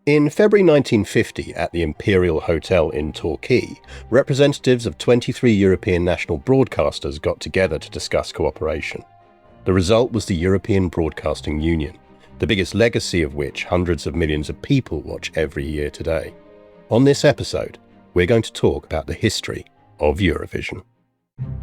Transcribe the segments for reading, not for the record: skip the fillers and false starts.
In February 1950, at the Imperial Hotel in Torquay, representatives of 23 European national broadcasters got together to discuss cooperation. The result was the European Broadcasting Union, the biggest legacy of which hundreds of millions of people watch every year today. On this episode, we're going to talk about the history of Eurovision.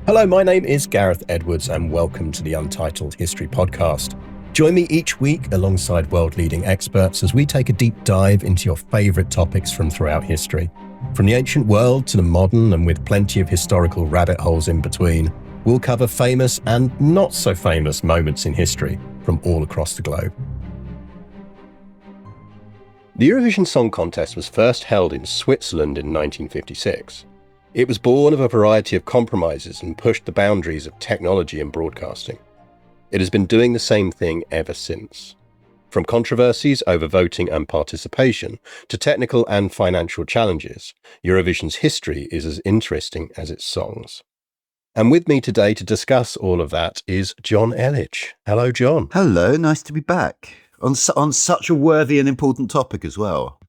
Hello, my name is Gareth Edwards and welcome to the Untitled History Podcast. Join me each week alongside world-leading experts as we take a deep dive into your favourite topics from throughout history. From the ancient world to the modern, and with plenty of historical rabbit holes in between, we'll cover famous and not so famous moments in history from all across the globe. The Eurovision Song Contest was first held in Switzerland in 1956. It was born of a variety of compromises and pushed the boundaries of technology and broadcasting. It has been doing the same thing ever since. From controversies over voting and participation to technical and financial challenges, Eurovision's history is as interesting as its songs. And with me today to discuss all of that is John Elledge. Hello, John. Hello, nice to be back on such a worthy and important topic as well.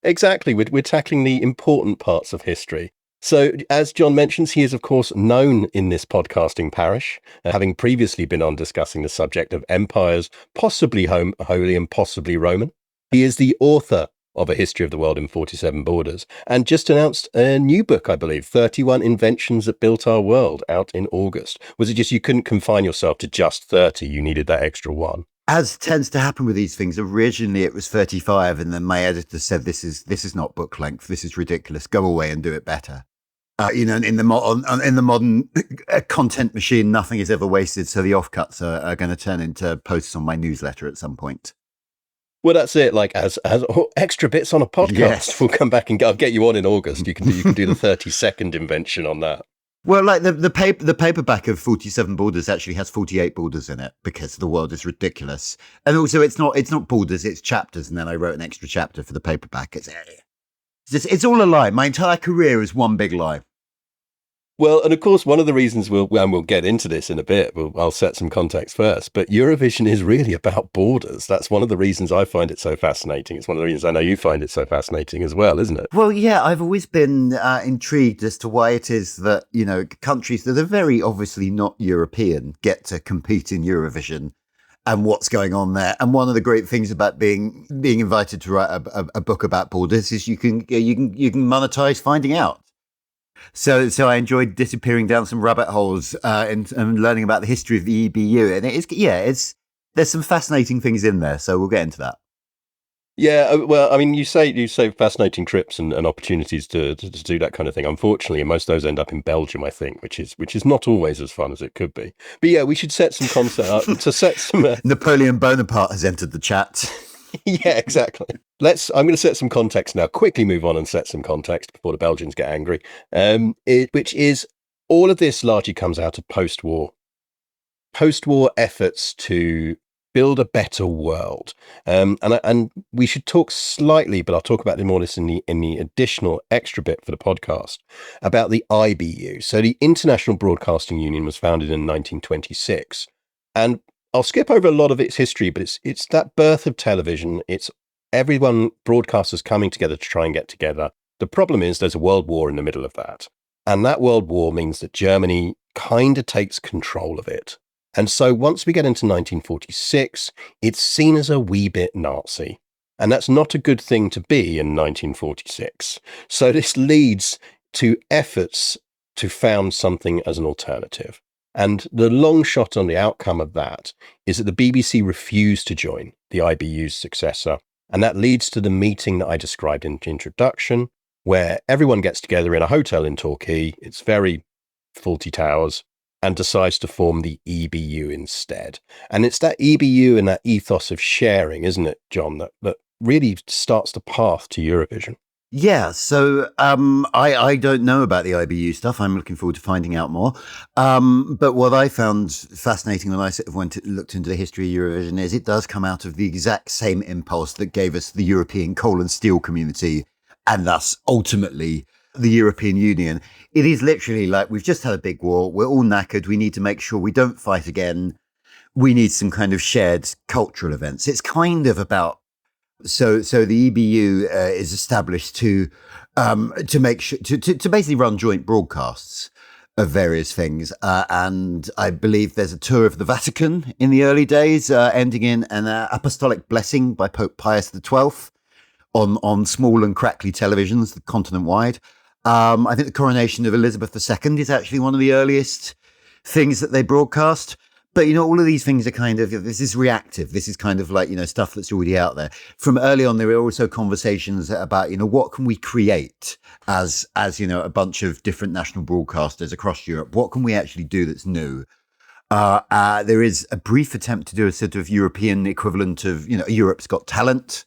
Exactly, we're tackling the important parts of history. So, as John mentions, he is, of course, known in this podcasting parish, having previously been on discussing the subject of empires, possibly holy and possibly Roman. He is the author of A History of the World in 47 Borders, and just announced a new book, I believe, 31 Inventions That Built Our World, out in August. Was it just you couldn't confine yourself to just 30, you needed that extra one? As tends to happen with these things, originally it was 35, and then my editor said, this is not book length, this is ridiculous, go away and do it better. In the modern content machine, nothing is ever wasted. So the offcuts are going to turn into posts on my newsletter at some point. Well, that's it. Like as extra bits on a podcast, yes. We'll come back and I'll get you on in August. You can do the 30-second invention on that. Well, like the paperback of 47 Borders actually has 48 borders in it because the world is ridiculous, and also it's not borders, it's chapters. And then I wrote an extra chapter for the paperback. It's all a lie. My entire career is one big lie. Well, and of course, one of the reasons we'll get into this in a bit, I'll set some context first, but Eurovision is really about borders. That's one of the reasons I find it so fascinating. It's one of the reasons I know you find it so fascinating as well, isn't it? Well, yeah, I've always been intrigued as to why it is that, countries that are very obviously not European get to compete in Eurovision and what's going on there. And one of the great things about being invited to write a book about borders is you can monetize finding out. So I enjoyed disappearing down some rabbit holes and learning about the history of the EBU. And there's some fascinating things in there. So we'll get into that. Yeah, well, I mean, you say fascinating trips and opportunities to do that kind of thing. Unfortunately, most of those end up in Belgium, I think, which is not always as fun as it could be. But yeah, we should set some concept up to set some. Napoleon Bonaparte has entered the chat. Yeah, exactly. I'm going to set some context now. Quickly move on and set some context before the Belgians get angry. Which is all of this largely comes out of post-war efforts to build a better world. And we should talk slightly, but I'll talk about more of this in the additional extra bit for the podcast, about the IBU. So the International Broadcasting Union was founded in 1926. And I'll skip over a lot of its history, but it's that birth of television. It's everyone, broadcasters coming together to try and get together. The problem is there's a world war in the middle of that. And that world war means that Germany kind of takes control of it. And so once we get into 1946, it's seen as a wee bit Nazi. And that's not a good thing to be in 1946. So this leads to efforts to found something as an alternative. And the long shot on the outcome of that is that the BBC refused to join the IBU's successor. And that leads to the meeting that I described in the introduction, where everyone gets together in a hotel in Torquay. It's very Fawlty Towers, and decides to form the EBU instead. And it's that EBU and that ethos of sharing, isn't it, John, that really starts the path to Eurovision. Yeah, so I don't know about the IBU stuff. I'm looking forward to finding out more. But what I found fascinating when I sort of looked into the history of Eurovision is it does come out of the exact same impulse that gave us the European coal and steel community, and thus ultimately the European Union. It is literally like we've just had a big war. We're all knackered. We need to make sure we don't fight again. We need some kind of shared cultural events. It's kind of about So the EBU is established to make sure to basically run joint broadcasts of various things. And I believe there's a tour of the Vatican in the early days, ending in an apostolic blessing by Pope Pius XII on small and crackly televisions, continent wide. I think the coronation of Elizabeth II is actually one of the earliest things that they broadcast. But, all of these things are kind of, this is reactive. This is kind of like, stuff that's already out there. From early on, there were also conversations about, what can we create as a bunch of different national broadcasters across Europe? What can we actually do that's new? There is a brief attempt to do a sort of European equivalent of, Europe's Got Talent,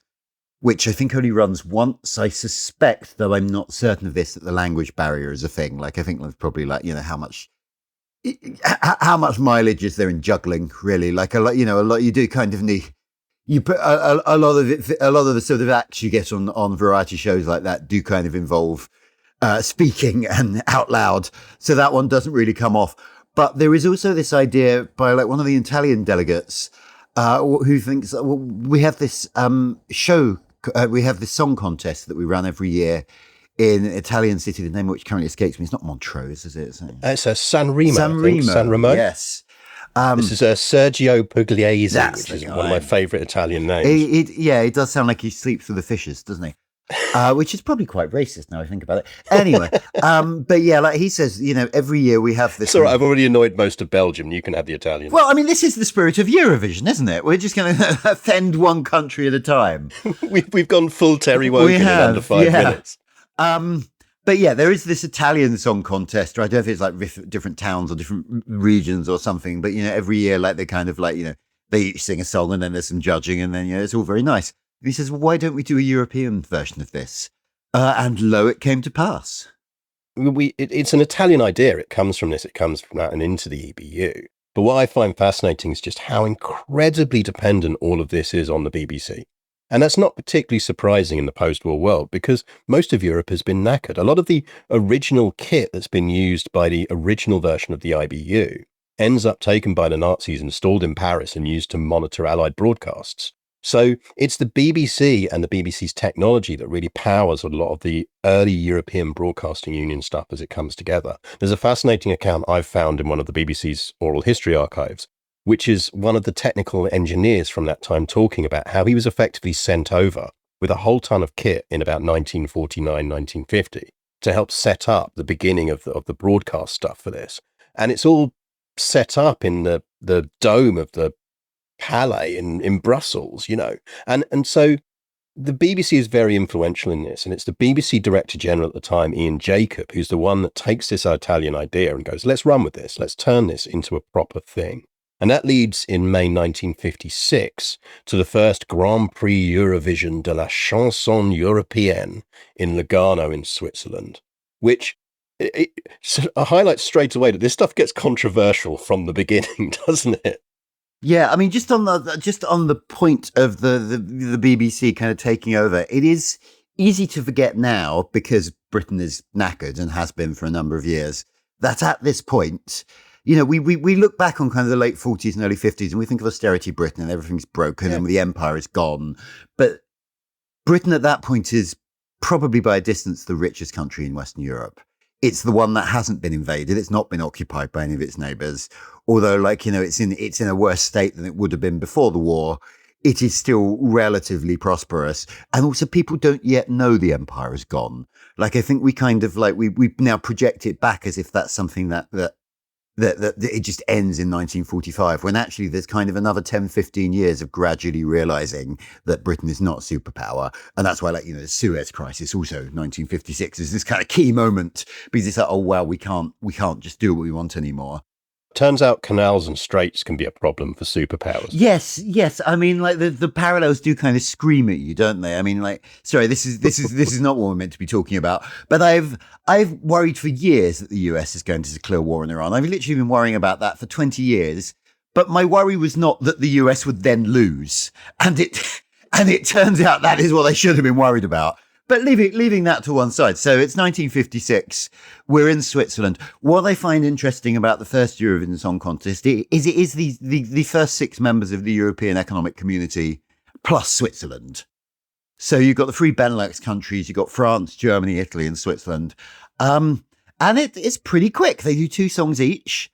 which I think only runs once. I suspect, though I'm not certain of this, that the language barrier is a thing. Like, I think there's probably how much mileage is there in juggling, really? Like a lot, you do kind of need, you put a lot of it, a lot of the sort of acts you get on variety shows like that do kind of involve speaking and out loud. So that one doesn't really come off. But there is also this idea by like one of the Italian delegates who thinks, well, we have this show, we have this song contest that we run every year in an Italian city, the name of which currently escapes me. It's not Montrose, is it? It's San Remo. San Remo. Yes. This is Sergio Pugliese, which is one of my favourite Italian names. It does sound like he sleeps with the fishes, doesn't he? Which is probably quite racist now I think about it. Anyway, but yeah, like he says, every year we have this. It's all right, I've already annoyed most of Belgium. You can have the Italian. Well, I mean, this is the spirit of Eurovision, isn't it? We're just going to offend one country at a time. We've gone full Terry Wogan in under 5 minutes. But yeah, there is this Italian song contest, right? I don't know if it's like different towns or different regions or something, but every year, like they kind of like, they each sing a song and then there's some judging and then, it's all very nice. And he says, well, why don't we do a European version of this? And lo, it came to pass. It's an Italian idea. It comes from this. It comes from that and into the EBU. But what I find fascinating is just how incredibly dependent all of this is on the BBC. And that's not particularly surprising in the post-war world because most of Europe has been knackered. A lot of the original kit that's been used by the original version of the IBU ends up taken by the Nazis, installed in Paris and used to monitor Allied broadcasts. So it's the BBC and the BBC's technology that really powers a lot of the early European Broadcasting Union stuff as it comes together. There's a fascinating account I've found in one of the BBC's oral history archives, which is one of the technical engineers from that time talking about how he was effectively sent over with a whole ton of kit in about 1949, 1950 to help set up the beginning of the broadcast stuff for this. And it's all set up in the dome of the Palais in Brussels, And so the BBC is very influential in this. And it's the BBC Director General at the time, Ian Jacob, who's the one that takes this Italian idea and goes, let's run with this. Let's turn this into a proper thing. And that leads in May 1956 to the first Grand Prix Eurovision de la Chanson Européenne in Lugano in Switzerland, which it highlights straight away that this stuff gets controversial from the beginning, doesn't it? Yeah, I mean, just on the point of the BBC kind of taking over, it is easy to forget now because Britain is knackered and has been for a number of years, that at this point, we look back on kind of the late 40s and early 50s and we think of austerity Britain and everything's broken and the empire is gone. But Britain at that point is probably by a distance the richest country in Western Europe. It's the one that hasn't been invaded. It's not been occupied by any of its neighbours. Although, it's in a worse state than it would have been before the war. It is still relatively prosperous. And also people don't yet know the empire is gone. Like, I think we kind of we now project it back as if that's something that it just ends in 1945, when actually there's kind of another 10, 15 years of gradually realizing that Britain is not a superpower. And that's why, the Suez Crisis, also 1956, is this kind of key moment because it's like, oh, wow, we can't just do what we want anymore. Turns out canals and straits can be a problem for superpowers. Yes. I mean, the parallels do kind of scream at you, don't they? I mean, sorry, this is not what we're meant to be talking about. But I've worried for years that the US is going to declare war on Iran. I've literally been worrying about that for 20 years. But my worry was not that the US would then lose, and it turns out that is what I should have been worried about. But leaving that to one side. So it's 1956. We're in Switzerland. What I find interesting about the first Eurovision Song Contest is it is the first 6 members of the European Economic Community plus Switzerland. So you've got the three Benelux countries, you've got France, Germany, Italy, and Switzerland. And it's pretty quick. They do 2 songs each.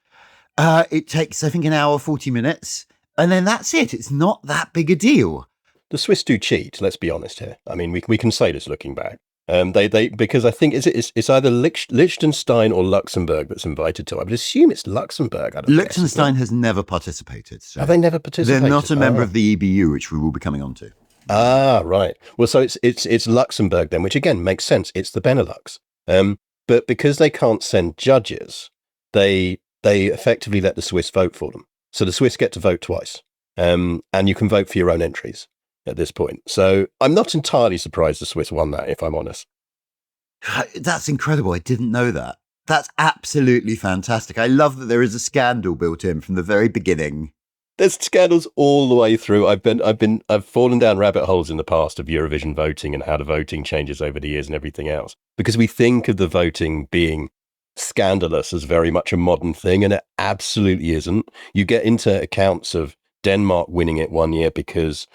It takes, I think, an hour, 40 minutes. And then that's it. It's not that big a deal. The Swiss do cheat, let's be honest here. I mean, we can say this looking back. They because I think it's either Liechtenstein or Luxembourg that's invited to. I would assume it's Luxembourg. Liechtenstein has never participated. So have they never participated? They're not a member of the EBU, which we will be coming on to. Ah, right. Well, so it's Luxembourg then, which again makes sense. It's the Benelux. But because they can't send judges, they effectively let the Swiss vote for them. So the Swiss get to vote twice, and you can vote for your own entries at this point. So I'm not entirely surprised the Swiss won that, if I'm honest. That's incredible. I didn't know that. That's absolutely fantastic. I love that there is a scandal built in from the very beginning. There's scandals all the way through. I've fallen down rabbit holes in the past of Eurovision voting and how the voting changes over the years and everything else, because we think of the voting being scandalous as very much a modern thing, and it absolutely isn't. You get into accounts of Denmark winning it one year because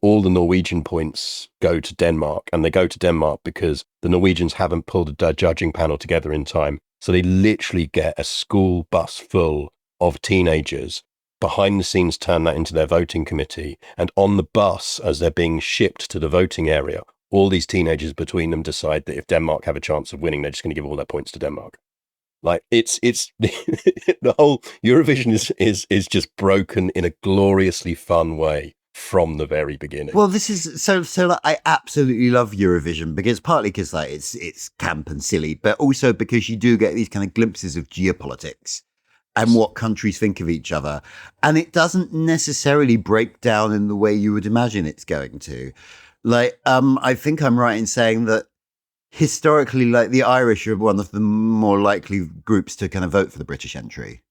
all the Norwegian points go to Denmark, and they go to Denmark because the Norwegians haven't pulled a judging panel together in time. So they literally get a school bus full of teenagers, behind the scenes turn that into their voting committee, and on the bus, as they're being shipped to the voting area, all these teenagers between them decide that if Denmark have a chance of winning, they're just going to give all their points to Denmark. Like it's the whole Eurovision is just broken in a gloriously fun way from the very beginning. Well, this is so like, I absolutely love Eurovision, because partly because like it's camp and silly, but also because you do get these kind of glimpses of geopolitics and what countries think of each other. And it doesn't necessarily break down in the way you would imagine it's going to. Like, I think I'm right in saying that historically, like, the Irish are one of the more likely groups to kind of vote for the British entry.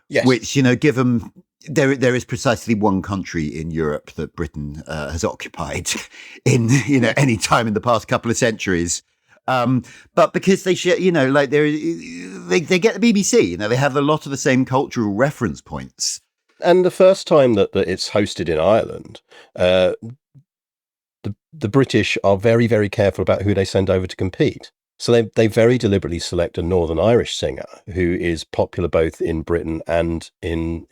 Yes. Which, given there is precisely one country in Europe that Britain has occupied in, any time in the past couple of centuries. But because they share, like they get the BBC, they have a lot of the same cultural reference points. And the first time that it's hosted in Ireland, the British are very, very careful about who they send over to compete. So they very deliberately select a Northern Irish singer who is popular both in Britain and in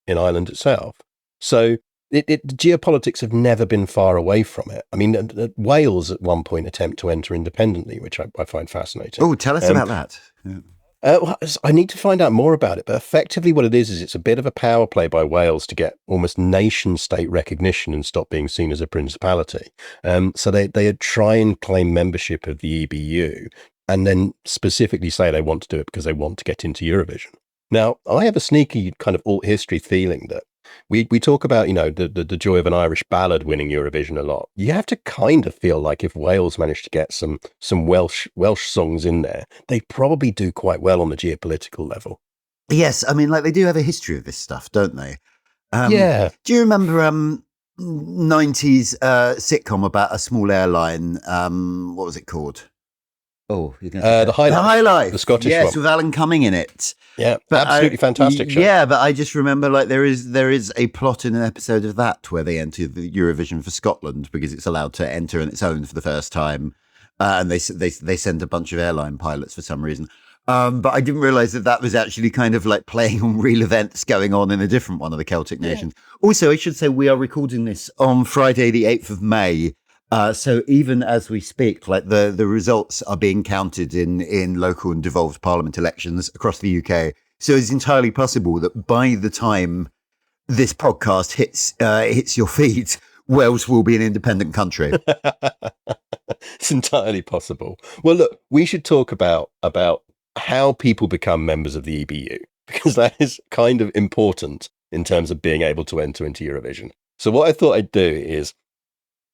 Ireland itself. So geopolitics have never been far away from it. I mean, Wales at one point attempt to enter independently, which I find fascinating. Oh, tell us about that. Yeah. Well, I need to find out more about it, but effectively what it is it's a bit of a power play by Wales to get almost nation state recognition and stop being seen as a principality. So they try and claim membership of the EBU and then specifically say they want to do it because they want to get into Eurovision. Now, I have a sneaky kind of alt history feeling that we talk about, the joy of an Irish ballad winning Eurovision a lot. You have to kind of feel like if Wales managed to get some Welsh songs in there, they probably do quite well on the geopolitical level. Yes, I mean, like they do have a history of this stuff, don't they? Yeah. Do you remember 90s sitcom about a small airline? What was it called? Oh, you're going to the High Life, the Scottish yes, one. with Alan Cumming in it. Yeah, but absolutely fantastic show. Yeah, but I just remember like there is a plot in an episode of that where they enter the Eurovision for Scotland because it's allowed to enter on its own for the first time, and they send a bunch of airline pilots for some reason. But I didn't realize that was actually kind of like playing on real events going on in a different one of the Celtic nations. Also, I should say we are recording this on Friday, the 8th of May. So even as we speak, like the results are being counted in local and devolved parliament elections across the UK. So it's entirely possible that by the time this podcast hits your feed, Wales will be an independent country. It's entirely possible. Well, look, we should talk about how people become members of the EBU, because that is kind of important in terms of being able to enter into Eurovision. So what I thought I'd do is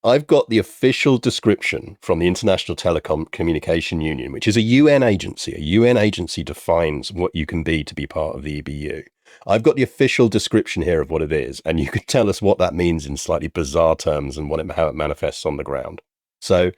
I've got the official description from the International Telecommunication Union, which is a UN agency. A UN agency defines what you can be to be part of the EBU. I've got the official description here of what it is, and you could tell us what that means in slightly bizarre terms and how it manifests on the ground. So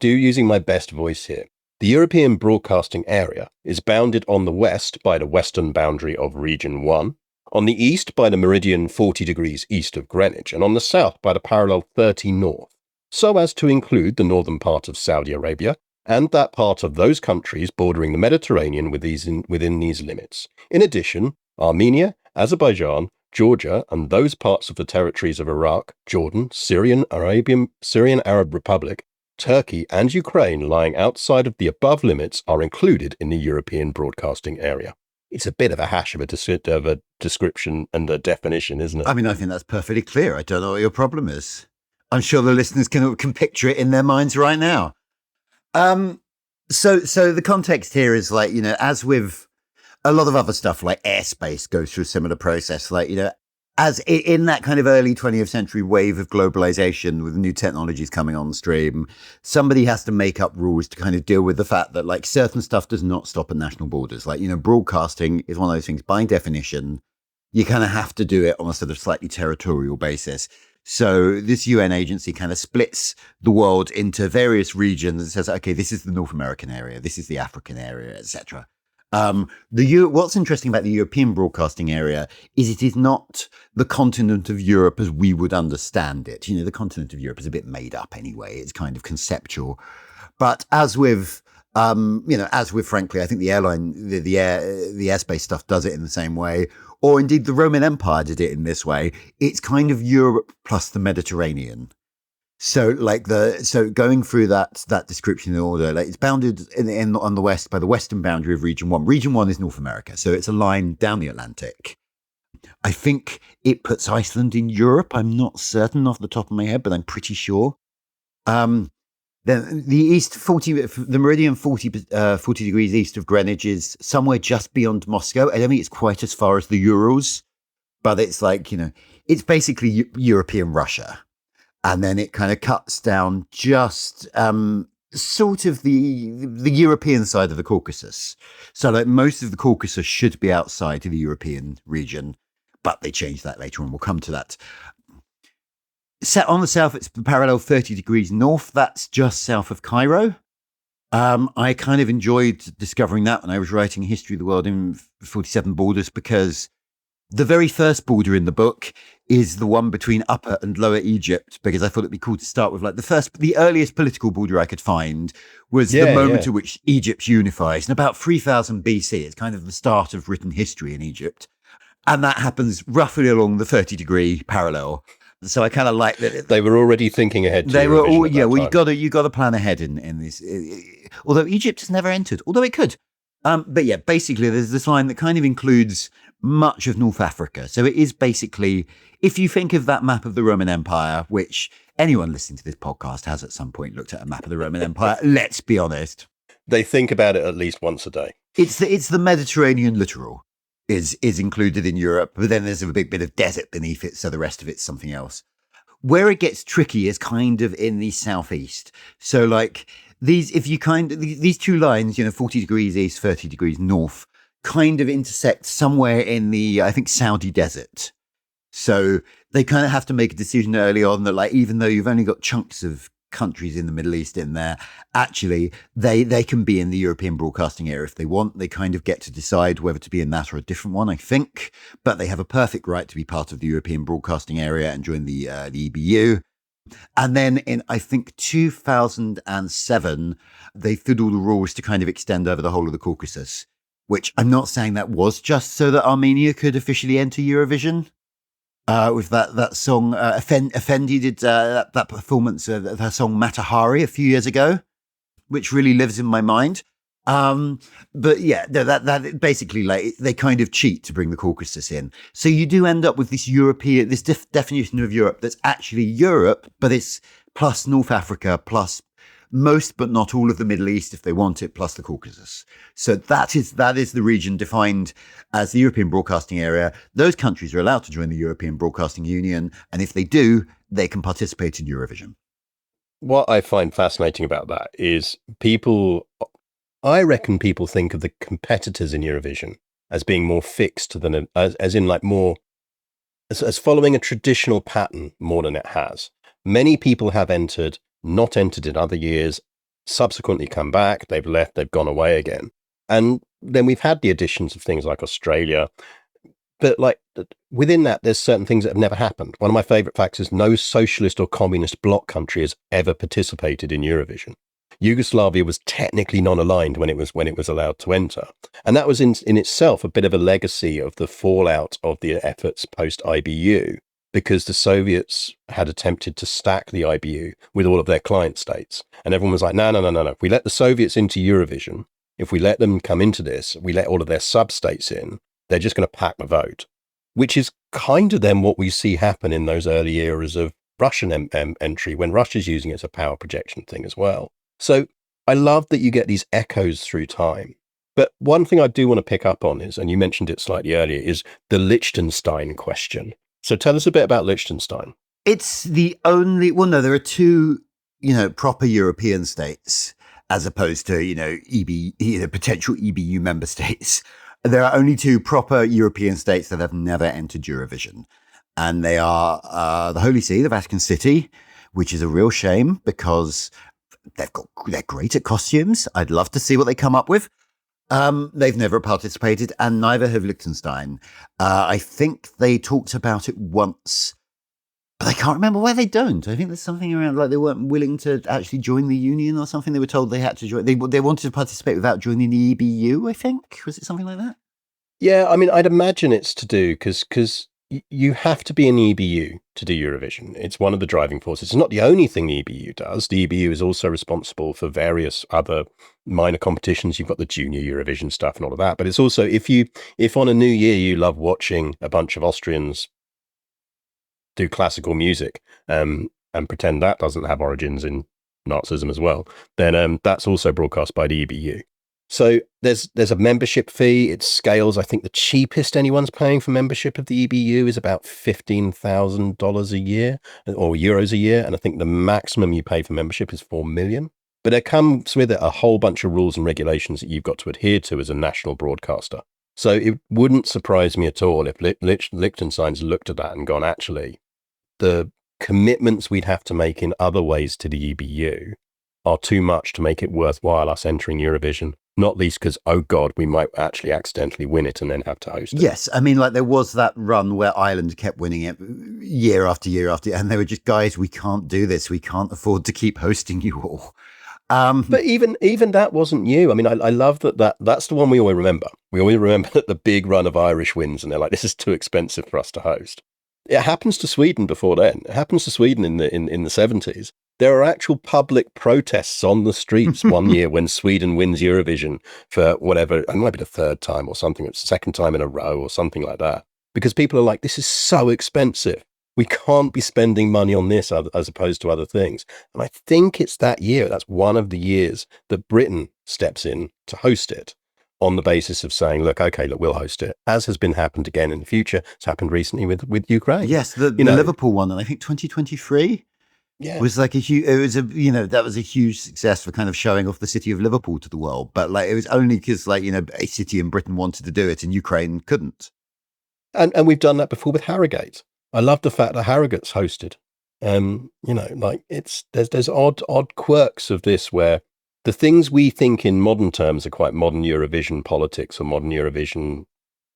using my best voice here. The European Broadcasting Area is bounded on the west by the western boundary of Region 1, on the east by the meridian 40 degrees east of Greenwich, and on the south by the parallel 30 north. so as to include the northern part of Saudi Arabia and that part of those countries bordering the Mediterranean within these limits. In addition, Armenia, Azerbaijan, Georgia, and those parts of the territories of Iraq, Jordan, Syrian Arab Republic, Turkey, and Ukraine lying outside of the above limits are included in the European broadcasting area. It's a bit of a hash of a description and a definition, isn't it? I mean, I think that's perfectly clear. I don't know what your problem is. I'm sure the listeners can picture it in their minds right now. So the context here is like, as with a lot of other stuff, like airspace goes through a similar process, like, as in that kind of early 20th century wave of globalization with new technologies coming on stream, somebody has to make up rules to kind of deal with the fact that like certain stuff does not stop at national borders. Like, broadcasting is one of those things by definition, you kind of have to do it on a sort of slightly territorial basis. So this UN agency kind of splits the world into various regions and says, okay, this is the North American area, this is the African area, etc. What's interesting about the European broadcasting area is it is not the continent of Europe as we would understand it. The continent of Europe is a bit made up anyway. It's kind of conceptual. But as with frankly, I think the airspace stuff does it in the same way. Or indeed, the Roman Empire did it in this way. It's kind of Europe plus the Mediterranean. So, going through that description in order, like it's bounded on the west by the western boundary of Region 1. Region 1 is North America, so it's a line down the Atlantic. I think it puts Iceland in Europe. I'm not certain off the top of my head, but I'm pretty sure. Then the east 40, the meridian 40 degrees east of Greenwich is somewhere just beyond Moscow. I don't think it's quite as far as the Urals, but it's like, it's basically European Russia. And then it kind of cuts down just sort of the European side of the Caucasus. So like most of the Caucasus should be outside of the European region, but they changed that later on. We'll come to that. Set on the south, it's parallel 30 degrees north. That's just south of Cairo. I kind of enjoyed discovering that when I was writing History of the World in 47 Borders, because the very first border in the book is the one between Upper and Lower Egypt, because I thought it'd be cool to start with like the earliest political border I could find was the moment at which Egypt unifies. And about 3000 BC, it's kind of the start of written history in Egypt. And that happens roughly along the 30-degree parallel. So I kind of like that. They were already thinking ahead. They were all, well, you got to plan ahead in this. Although Egypt has never entered, although it could. But yeah, basically there's this line that kind of includes much of North Africa. So it is basically, if you think of that map of the Roman Empire, which anyone listening to this podcast has at some point looked at a map of the Roman Empire, let's be honest. They think about it at least once a day. It's the Mediterranean littoral is included in Europe, but then there's a big bit of desert beneath it, so the rest of it's something else. Where it gets tricky is kind of in the southeast. So like these two lines, 40 degrees east, 30 degrees north, kind of intersect somewhere in the, I think, Saudi desert. So they kind of have to make a decision early on that, like, even though you've only got chunks of countries in the Middle East in there, actually, they can be in the European broadcasting area if they want. They kind of get to decide whether to be in that or a different one, I think. But they have a perfect right to be part of the European broadcasting area and join the EBU. And then in, I think, 2007, they fiddled the rules to kind of extend over the whole of the Caucasus, which I'm not saying that was just so that Armenia could officially enter Eurovision. With that song, Effendi did that performance of her song Matahari a few years ago, which really lives in my mind. But yeah, that basically, like, they kind of cheat to bring the Caucasus in. So you do end up with this European, this definition of Europe that's actually Europe, but it's plus North Africa, plus most but not all of the Middle East if they want it, plus the Caucasus. So that is the region defined as the European Broadcasting Area. Those countries are allowed to join the European Broadcasting Union, and if they do, they can participate in Eurovision. What I find fascinating about that is I reckon people think of the competitors in Eurovision as being more fixed than as in like more as following a traditional pattern more than it has. Many people have entered, not entered in other years, subsequently come back, they've left, they've gone away again. And then we've had the additions of things like Australia, But like within that, there's certain things that have never happened. One of my favorite facts is no socialist or communist bloc country has ever participated in Eurovision. Yugoslavia was technically non-aligned when it was allowed to enter. And that was in itself a bit of a legacy of the fallout of the efforts post-IBU, because the Soviets had attempted to stack the IBU with all of their client states. And everyone was like, no. If we let the Soviets into Eurovision, if we let them come into this, we let all of their sub-states in, they're just going to pack the vote, which is kind of then what we see happen in those early eras of Russian entry, when Russia's using it as a power projection thing as well. So I love that you get these echoes through time. But one thing I do want to pick up on is, and you mentioned it slightly earlier, is the Liechtenstein question. So tell us a bit about Liechtenstein. It's the only, well, no, there are two, proper European states as opposed to, potential EBU member states. There are only two proper European states that have never entered Eurovision. And they are the Holy See, the Vatican City, which is a real shame because they're great at costumes. I'd love to see what they come up with. They've never participated, and neither have Liechtenstein. I think they talked about it once, but I can't remember why they don't. I think there's something around like they weren't willing to actually join the union or something. They were told they had to join. They wanted to participate without joining the EBU, I think. Was it something like that? Yeah, I mean, I'd imagine it's to do because you have to be an EBU to do Eurovision. It's one of the driving forces. It's not the only thing the EBU does. The EBU is also responsible for various other minor competitions. You've got the junior Eurovision stuff and all of that. But it's also, if on a new year you love watching a bunch of Austrians do classical music and pretend that doesn't have origins in Nazism as well, then that's also broadcast by the EBU. So there's a membership fee. It scales. I think the cheapest anyone's paying for membership of the EBU is about $15,000 a year or euros a year. And I think the maximum you pay for membership is 4 million. But there comes with it a whole bunch of rules and regulations that you've got to adhere to as a national broadcaster. So it wouldn't surprise me at all if Liechtenstein's looked at that and gone, actually, the commitments we'd have to make in other ways to the EBU are too much to make it worthwhile us entering Eurovision. Not least because, oh God, we might actually accidentally win it and then have to host it. Yes, I mean, like there was that run where Ireland kept winning it year after year after year, and they were just, guys, we can't do this. We can't afford to keep hosting you all. But even that wasn't new. I mean, I love that's the one we always remember. We always remember that the big run of Irish wins, and they're like, this is too expensive for us to host. It happens to Sweden before then. It happens to Sweden in the 70s. There are actual public protests on the streets one year when Sweden wins Eurovision for whatever, it might be the third time or something, it's the second time in a row or something like that. Because people are like, this is so expensive. We can't be spending money on this as opposed to other things. And I think it's that year, that's one of the years that Britain steps in to host it on the basis of saying, look, we'll host it, as has been happened again in the future. It's happened recently with Ukraine. Yes, the Liverpool one, and I think 2023. Yeah. Was like that was a huge success for kind of showing off the city of Liverpool to the world. But like, it was only because a city in Britain wanted to do it and Ukraine couldn't. And we've done that before with Harrogate. I love the fact that Harrogate's hosted. There's odd quirks of this where the things we think in modern terms are quite modern Eurovision politics or modern Eurovision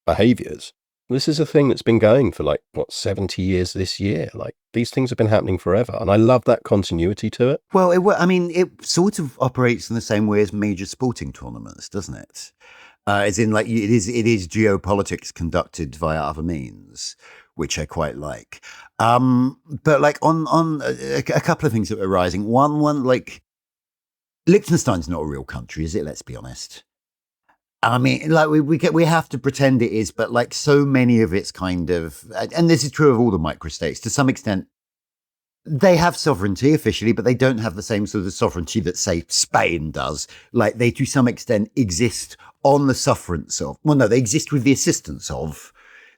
behaviors. This is a thing that's been going for 70 years this year. Like, these things have been happening forever. And I love that continuity to it. Well, it sort of operates in the same way as major sporting tournaments, doesn't it? As in, like, it is geopolitics conducted via other means, which I quite like. But like on a couple of things that were rising. One, like, Liechtenstein's not a real country, is it? Let's be honest. I mean, like we have to pretend it is, but like so many of its kind of, and this is true of all the microstates to some extent, they have sovereignty officially, but they don't have the same sort of sovereignty that, say, Spain does. Like, they to some extent exist on the sufferance of, they exist with the assistance of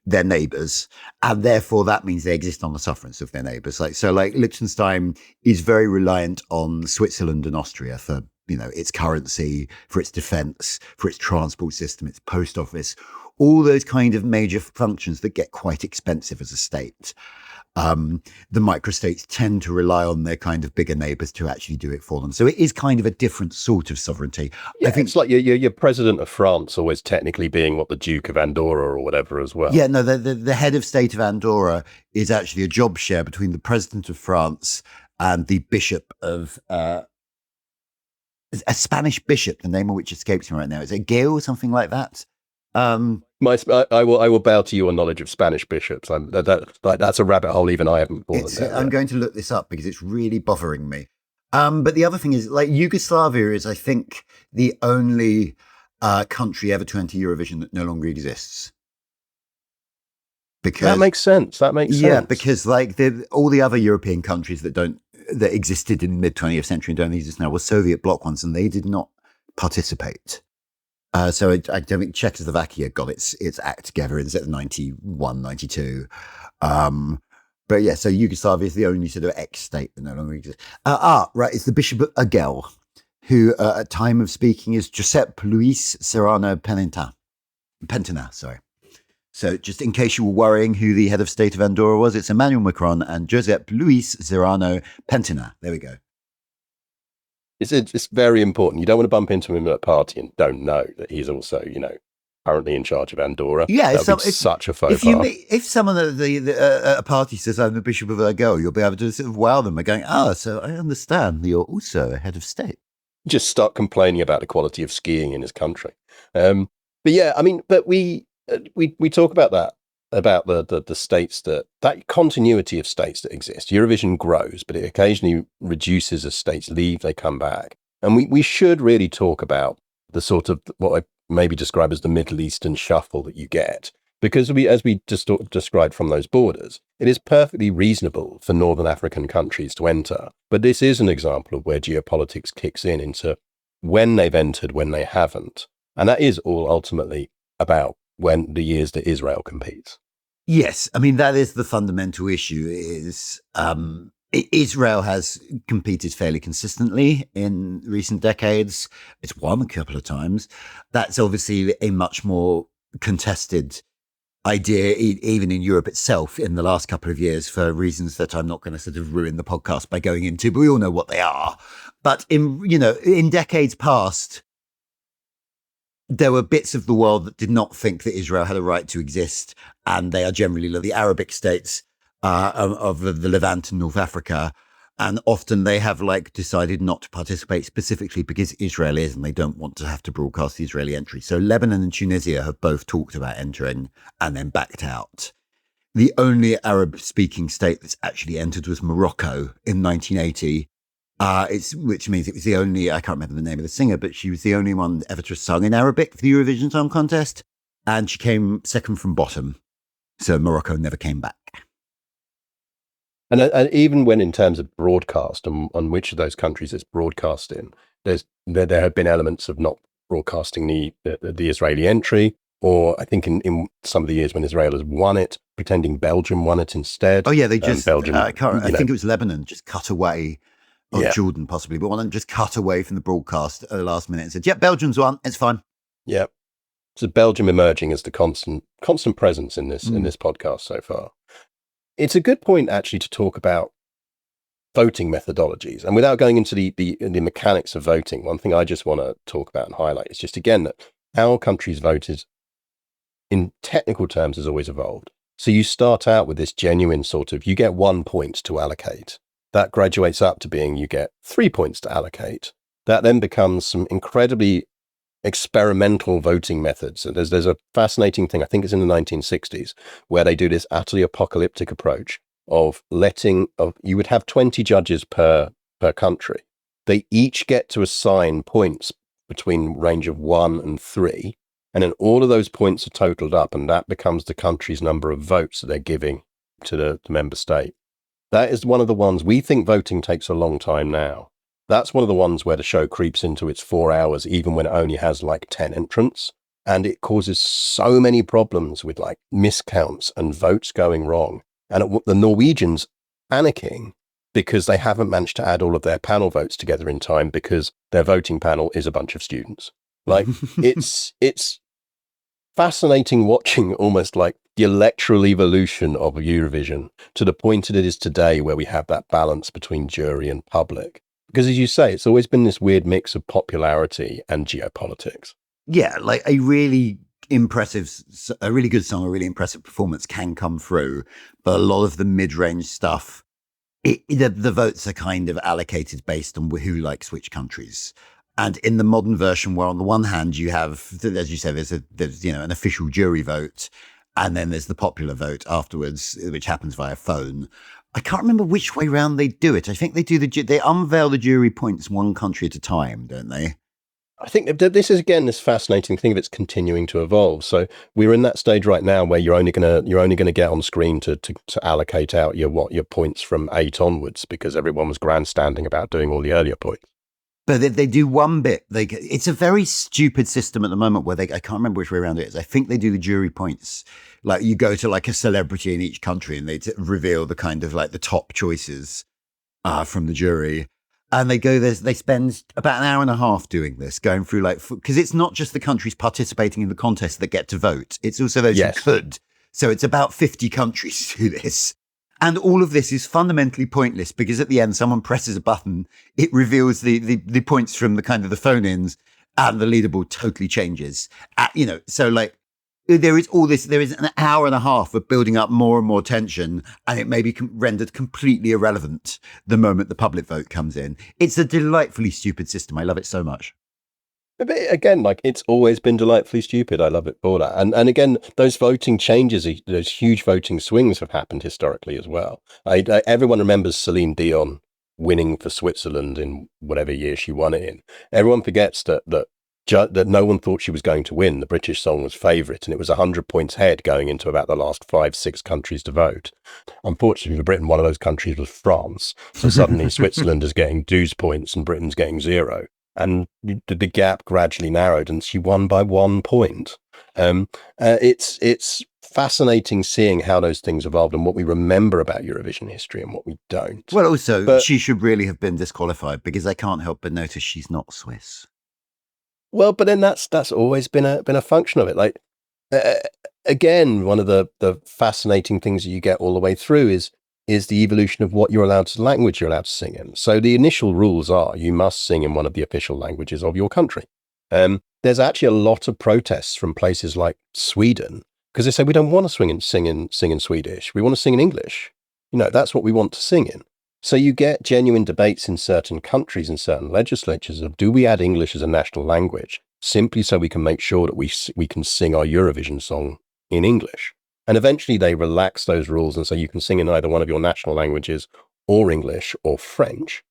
their neighbours, and therefore that means they exist on the sufferance of their neighbours. Like Liechtenstein is very reliant on Switzerland and Austria for its currency, for its defense, for its transport system, its post office, all those kind of major functions that get quite expensive as a state. The microstates tend to rely on their kind of bigger neighbours to actually do it for them. So it is kind of a different sort of sovereignty. Yeah, I think it's like your president of France always technically being the Duke of Andorra or whatever as well. Yeah, no, the head of state of Andorra is actually a job share between the president of France and the bishop of a Spanish bishop, the name of which escapes me right now. Is it Gil or something like that? I will bow to your knowledge of Spanish bishops. That's a rabbit hole even I haven't fallen down. I'm going to look this up because it's really bothering me. But the other thing is, like, Yugoslavia is, I think, the only country ever to enter Eurovision that no longer exists. Because that makes sense. Yeah, because like all the other European countries that existed in the mid 20th century and don't exist now were Soviet bloc ones, and they did not participate. So I don't think Czechoslovakia got its act together in 91, 92. But yeah, so Yugoslavia is the only sort of ex-state that no longer exists. Right, it's the Bishop of Agel, who at time of speaking is Giuseppe Luis Serrano Pentina, sorry. So just in case you were worrying who the head of state of Andorra was, it's Emmanuel Macron and Giuseppe Luis Serrano Pentina. There we go. It's very important. You don't want to bump into him at a party and don't know that he's also, currently in charge of Andorra. Yeah, it's such a faux pas. If someone at a party says, I'm the Bishop of Agel, you'll be able to sort of wow them by going, so I understand that you're also a head of state. Just start complaining about the quality of skiing in his country. But yeah, but we talk about that, about the states that continuity of states that exist. Eurovision grows, but it occasionally reduces as states leave, they come back. And we should really talk about the sort of what I maybe describe as the Middle Eastern shuffle that you get. Because as we just described from those borders, it is perfectly reasonable for Northern African countries to enter. But this is an example of where geopolitics kicks into when they've entered, when they haven't. And that is all ultimately about when the years that Israel competes. Yes, that is the fundamental issue. Is Israel has competed fairly consistently in recent decades. It's won a couple of times. That's obviously a much more contested idea, even in Europe itself, in the last couple of years, for reasons that I'm not going to sort of ruin the podcast by going into, but we all know what they are. But in decades past, there were bits of the world that did not think that Israel had a right to exist, and they are generally the Arabic states of the Levant and North Africa. And often they have decided not to participate specifically because Israel is, and they don't want to have to broadcast the Israeli entry. So Lebanon and Tunisia have both talked about entering and then backed out. The only Arab-speaking state that's actually entered was Morocco in 1980. Which means it was the only, I can't remember the name of the singer, but she was the only one ever to have sung in Arabic for the Eurovision Song Contest. And she came second from bottom. So Morocco never came back. And even when in terms of broadcast and on which of those countries it's broadcast in, there have been elements of not broadcasting the Israeli entry, or I think in some of the years when Israel has won it, pretending Belgium won it instead. Oh yeah, they just, Belgium, I think it was Lebanon, just cut away. Jordan possibly, but one of them just cut away from the broadcast at the last minute and said, Belgium's won, it's fine. Yeah. So Belgium emerging as the constant presence in this podcast so far. It's a good point actually to talk about voting methodologies. And without going into the mechanics of voting, one thing I just want to talk about and highlight is just again that how countries voted in technical terms has always evolved. So you start out with this genuine sort of, you get 1 point to allocate. That graduates up to being you get 3 points to allocate. That then becomes some incredibly experimental voting methods. So there's a fascinating thing, I think it's in the 1960s, where they do this utterly apocalyptic approach of you would have 20 judges per country. They each get to assign points between range of 1 and 3. And then all of those points are totaled up, and that becomes the country's number of votes that they're giving to the member state. That is one of the ones we think voting takes a long time now. That's one of the ones where the show creeps into its 4 hours, even when it only has 10 entrants. And it causes so many problems with miscounts and votes going wrong. And the Norwegians panicking because they haven't managed to add all of their panel votes together in time because their voting panel is a bunch of students. It's fascinating watching almost the electoral evolution of Eurovision to the point that it is today, where we have that balance between jury and public. Because as you say, it's always been this weird mix of popularity and geopolitics. Yeah, like a really good song, a really impressive performance can come through, but a lot of the mid-range stuff, the votes are kind of allocated based on who likes which countries. And in the modern version, where on the one hand you have, as you said, there's an official jury vote, and then there's the popular vote afterwards, which happens via phone. I can't remember which way round they do it. I think they unveil the jury points one country at a time, don't they? I think that this is, again, this fascinating thing of it's continuing to evolve. So we're in that stage right now where you're only gonna get on screen to allocate out your points from 8 onwards, because everyone was grandstanding about doing all the earlier points. But they do one bit. It's a very stupid system at the moment where I can't remember which way around it is. I think they do the jury points. Like you go to like a celebrity in each country and they reveal the kind of like the top choices from the jury. And they spend about an hour and a half doing this, going through because it's not just the countries participating in the contest that get to vote. It's also those who could. So it's about 50 countries do this. And all of this is fundamentally pointless because at the end, someone presses a button, it reveals the points from the kind of the phone-ins, and the leaderboard totally changes. So like there is all this, there is an hour and a half of building up more and more tension, and it may be rendered completely irrelevant the moment the public vote comes in. It's a delightfully stupid system. I love it so much. But again, like, it's always been delightfully stupid. I love it for that. And again, those voting changes, those huge voting swings have happened historically as well. Everyone remembers Celine Dion winning for Switzerland in whatever year she won it in. Everyone forgets that no one thought she was going to win. The British song was favourite, and it was 100 points ahead going into about the last 5-6 countries to vote. Unfortunately for Britain, one of those countries was France. So suddenly Switzerland is getting 2 points and Britain's getting 0. And the gap gradually narrowed, and she won by 1 point. It's fascinating seeing how those things evolved and what we remember about Eurovision history and what we don't. Well, also, she should really have been disqualified because I can't help but notice she's not Swiss. Well, but then that's always been a function of it. Like, again, one of the fascinating things that you get all the way through is the evolution of what language you're allowed to sing in. So the initial rules are you must sing in one of the official languages of your country. There's actually a lot of protests from places like Sweden, because they say we don't want to sing in Swedish. We want to sing in English. That's what we want to sing in. So you get genuine debates in certain countries and certain legislatures of, do we add English as a national language simply so we can make sure that we can sing our Eurovision song in English? And eventually they relax those rules and say you can sing in either one of your national languages or English or French.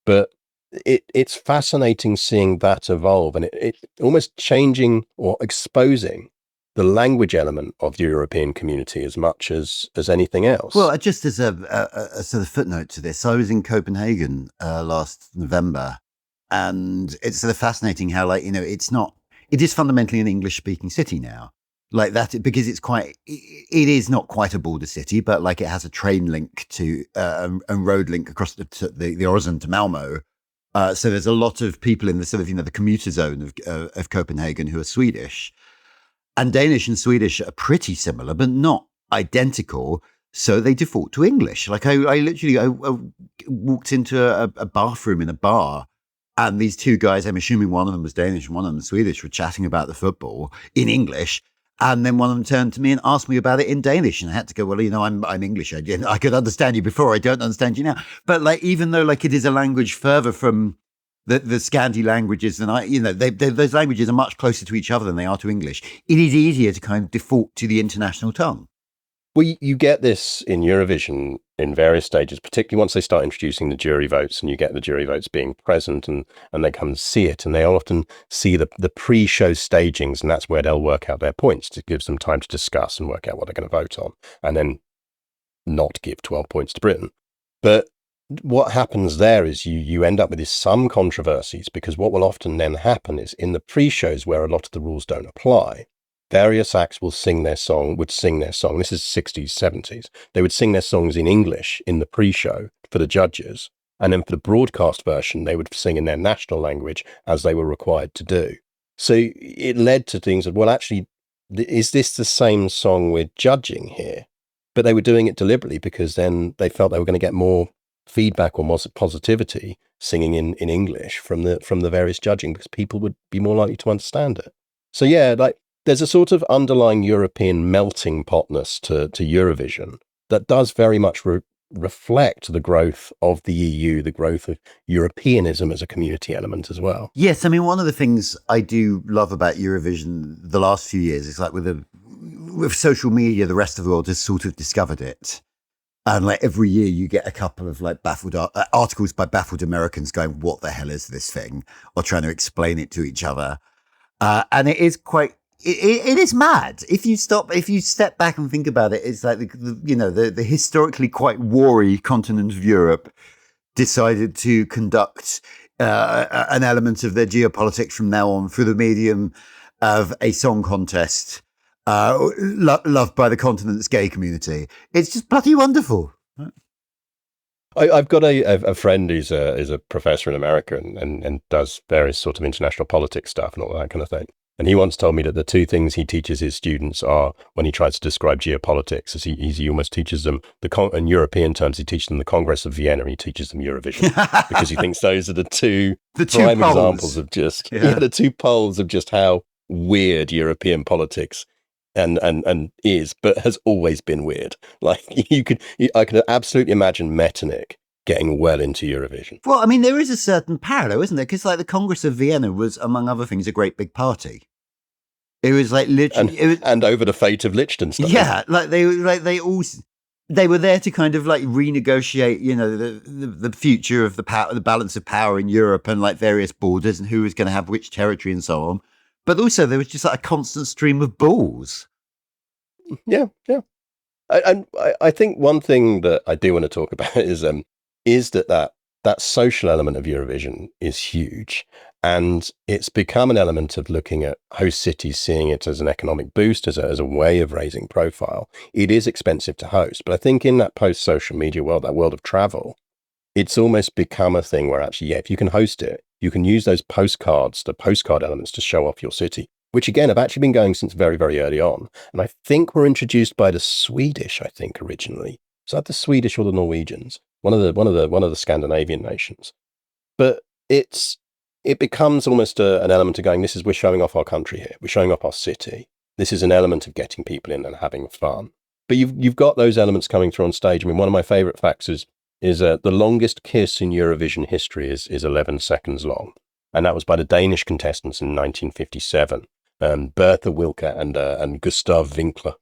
But it's fascinating seeing that evolve, and it almost changing or exposing the language element of the European community as much as anything else. Well, just as a sort of footnote to this, I was in Copenhagen last November, and it's sort of fascinating how, it is fundamentally an English-speaking city now. Like that, because it is not quite a border city, but like it has a train link to and road link across the Øresund to Malmo. So there's a lot of people in the sort of the commuter zone of Copenhagen who are Swedish, and Danish and Swedish are pretty similar, but not identical. So they default to English. Like I literally walked into a bathroom in a bar, and these two guys, I'm assuming one of them was Danish and one of them was Swedish, were chatting about the football in English. And then one of them turned to me and asked me about it in Danish. And I had to go, well, I'm English. I could understand you before. I don't understand you now. But even though it is a language further from the Scandi languages than those languages are much closer to each other than they are to English. It is easier to kind of default to the international tongue. Well, you get this in Eurovision in various stages, particularly once they start introducing the jury votes, and you get the jury votes being present and they come and see it, and they often see the pre-show stagings, and that's where they'll work out their points. It gives them time to discuss and work out what they're going to vote on, and then not give 12 points to Britain. But what happens there is you end up with some controversies, because what will often then happen is in the pre-shows where a lot of the rules don't apply, various acts would sing their song. This is 60s, 70s. They would sing their songs in English in the pre-show for the judges. And then for the broadcast version, they would sing in their national language as they were required to do. So it led to things of, well, actually, is this the same song we're judging here? But they were doing it deliberately because then they felt they were going to get more feedback or more positivity singing in English from the various judging, because people would be more likely to understand it. So yeah, like there's a sort of underlying European melting potness to Eurovision that does very much reflect the growth of the EU, the growth of Europeanism as a community element as well. Yes, I mean, one of the things I do love about Eurovision the last few years is like with social media, the rest of the world has sort of discovered it. And like every year you get a couple of like baffled articles by baffled Americans going, what the hell is this thing? Or trying to explain it to each other. And it is quite, it is mad. If you step back and think about it, it's like, the historically quite warry continent of Europe decided to conduct an element of their geopolitics from now on through the medium of a song contest. Loved by the continent's gay community. It's just bloody wonderful. I've got a friend who's a professor in America and does various sort of international politics stuff and all that kind of thing. And he once told me that the two things he teaches his students are, when he tries to describe geopolitics, is he almost teaches them, in European terms, he teaches them the Congress of Vienna, and he teaches them Eurovision, because he thinks those are the two prime examples of just, the two poles of just how weird European politics and is, but has always been weird. Like I could absolutely imagine Metternich getting well into Eurovision. Well, I mean, there is a certain parallel, isn't there? Because like the Congress of Vienna was, among other things, a great big party. It was like literally, and over the fate of Liechtenstein. Yeah, they were there to kind of like renegotiate, the future of the power, the balance of power in Europe, and like various borders and who was going to have which territory and so on. But also there was just like a constant stream of balls. Yeah. I think one thing that I do want to talk about is that social element of Eurovision is huge. And it's become an element of looking at host cities, seeing it as an economic boost, as a way of raising profile. It is expensive to host, but I think in that post-social media world, that world of travel, it's almost become a thing where actually, if you can host it, you can use those postcard elements to show off your city, which again have actually been going since very, very early on. And I think were introduced by the Swedish, originally. Was that the Swedish or the Norwegians? One of the Scandinavian nations. But it becomes almost an element of going, we're showing off our country here. We're showing off our city. This is an element of getting people in and having fun. But you've got those elements coming through on stage. I mean, one of my favorite facts is the longest kiss in Eurovision history is 11 seconds long. And that was by the Danish contestants in 1957, Bertha Wilke and Gustav Winkler.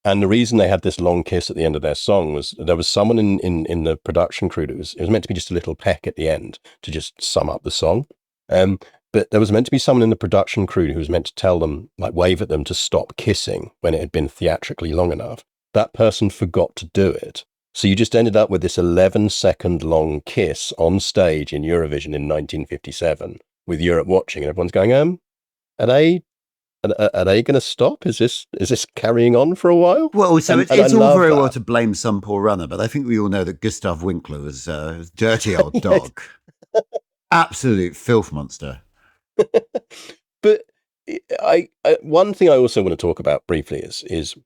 And the reason they had this long kiss at the end of their song was there was someone in the production crew that it was meant to be just a little peck at the end to just sum up the song. But there was meant to be someone in the production crew who was meant to tell them, like wave at them to stop kissing when it had been theatrically long enough. That person forgot to do it. So you just ended up with this 11-second long kiss on stage in Eurovision in 1957 with Europe watching, and everyone's going, are they going to stop? Is this carrying on for a while? Well, so it's all very well to blame some poor runner, but I think we all know that Gustav Winkler was a dirty old dog. Absolute filth monster. But one thing I also want to talk about briefly is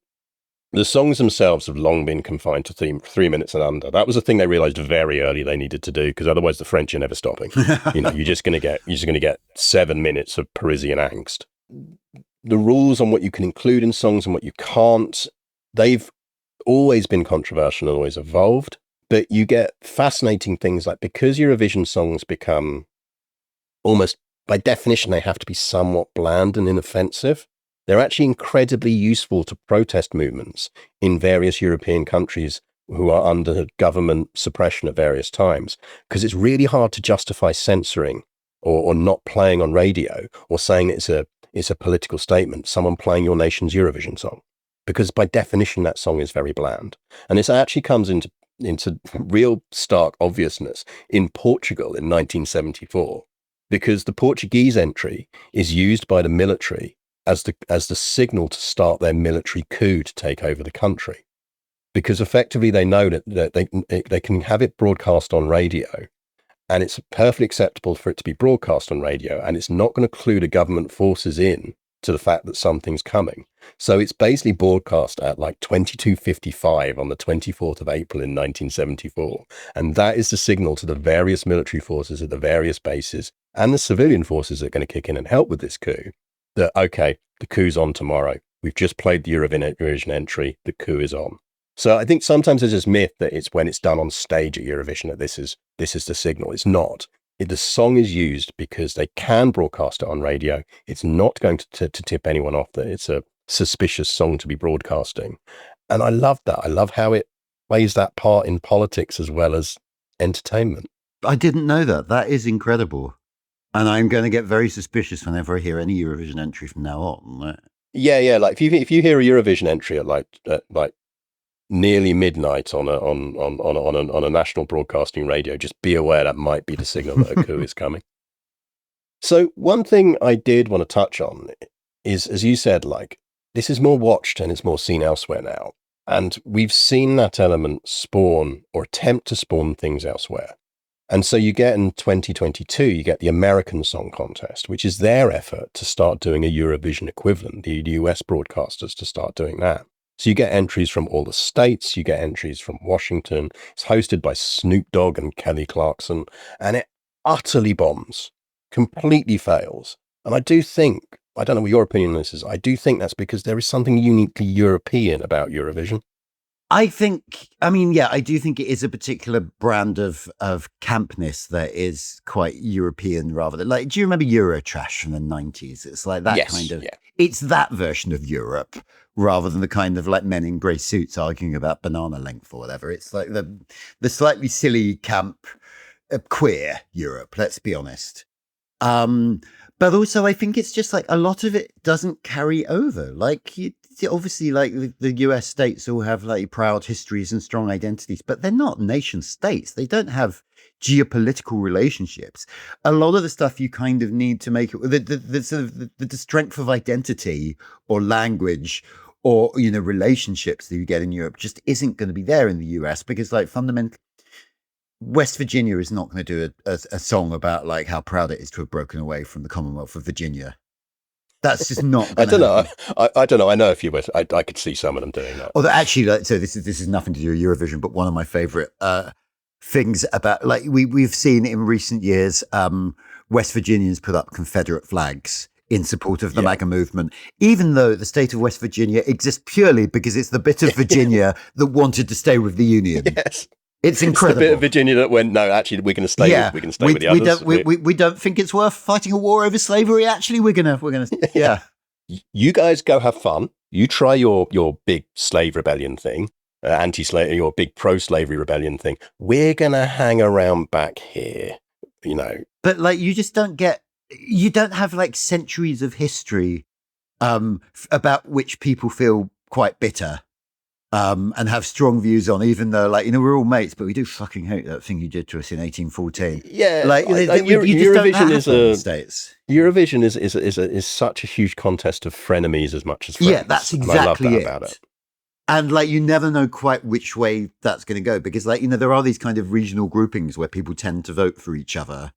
the songs themselves have long been confined to 3 minutes and under. That was a thing they realized very early they needed to do, because otherwise the French are never stopping. You're just going to get 7 minutes of Parisian angst. The rules on what you can include in songs and what you can't, they've always been controversial and always evolved. But you get fascinating things like, because Eurovision songs become almost, by definition, they have to be somewhat bland and inoffensive. They're actually incredibly useful to protest movements in various European countries who are under government suppression at various times, because it's really hard to justify censoring or not playing on radio or saying it's a political statement, someone playing your nation's Eurovision song, because by definition that song is very bland. And this actually comes into real stark obviousness in Portugal in 1974, because the Portuguese entry is used by the military as the signal to start their military coup to take over the country, because effectively they know that they can have it broadcast on radio, and it's perfectly acceptable for it to be broadcast on radio, and it's not going to clue the government forces in to the fact that something's coming. So it's basically broadcast at like 22:55 on the 24th of April in 1974. And that is the signal to the various military forces at the various bases and the civilian forces that are going to kick in and help with this coup that, okay, the coup's on tomorrow. We've just played the Eurovision entry. The coup is on. So I think sometimes there's this myth that it's when it's done on stage at Eurovision that this is the signal. It's not. The song is used because they can broadcast it on radio. It's not going to tip anyone off that it's a suspicious song to be broadcasting. And I love that. I love how it plays that part in politics as well as entertainment. I didn't know that. That is incredible. And I'm going to get very suspicious whenever I hear any Eurovision entry from now on. Yeah. Like if you hear a Eurovision entry at like nearly midnight on a national broadcasting radio, just be aware that might be the signal that a coup is coming. So one thing I did want to touch on is, as you said, like this is more watched and it's more seen elsewhere now. And we've seen that element spawn or attempt to spawn things elsewhere. And so you get in 2022, you get the American Song Contest, which is their effort to start doing a Eurovision equivalent, the US broadcasters to start doing that. So you get entries from all the states, you get entries from Washington. It's hosted by Snoop Dogg and Kelly Clarkson, and it utterly bombs, completely fails. And I do think, I don't know what your opinion on this is, I do think that's because there is something uniquely European about Eurovision. I do think it is a particular brand of campness that is quite European rather than like, do you remember Eurotrash from the 90s? It's like that it's that version of Europe rather than the kind of like men in grey suits arguing about banana length or whatever. It's like the slightly silly camp queer Europe, let's be honest. But also I think it's just like a lot of it doesn't carry over. Like obviously like the US states all have like proud histories and strong identities, but they're not nation states. They don't have geopolitical relationships. A lot of the stuff you kind of need to make it the strength of identity or language or, you know, relationships that you get in Europe just isn't going to be there in the US because like fundamentally West Virginia is not going to do a song about like how proud it is to have broken away from the Commonwealth of Virginia. That's just not. I don't know. I don't know. I know a few, but I could see some of them doing that. Although actually, like, so this is nothing to do with Eurovision, but one of my favorite things about like we've seen in recent years, West Virginians put up Confederate flags in support of the MAGA movement, even though the state of West Virginia exists purely because it's the bit of Virginia that wanted to stay with the Union. Yes. It's incredible. It's the bit of Virginia that went, no, actually, we're going to stay. We're going to stay with the others. We don't think it's worth fighting a war over slavery. Actually, we're gonna. Yeah. You guys go have fun. You try your big slave rebellion thing, anti-slave, your big pro-slavery rebellion thing. We're gonna hang around back here, you know. But like, you just don't have like centuries of history, about which people feel quite bitter. And have strong views on, even though, like, you know, we're all mates, but we do fucking hate that thing you did to us in 1814. Yeah, like Eurovision Eurovision is such a huge contest of frenemies as much as friends. Yeah, that's exactly I love that about it. And like, you never know quite which way that's going to go because, like, you know, there are these kind of regional groupings where people tend to vote for each other,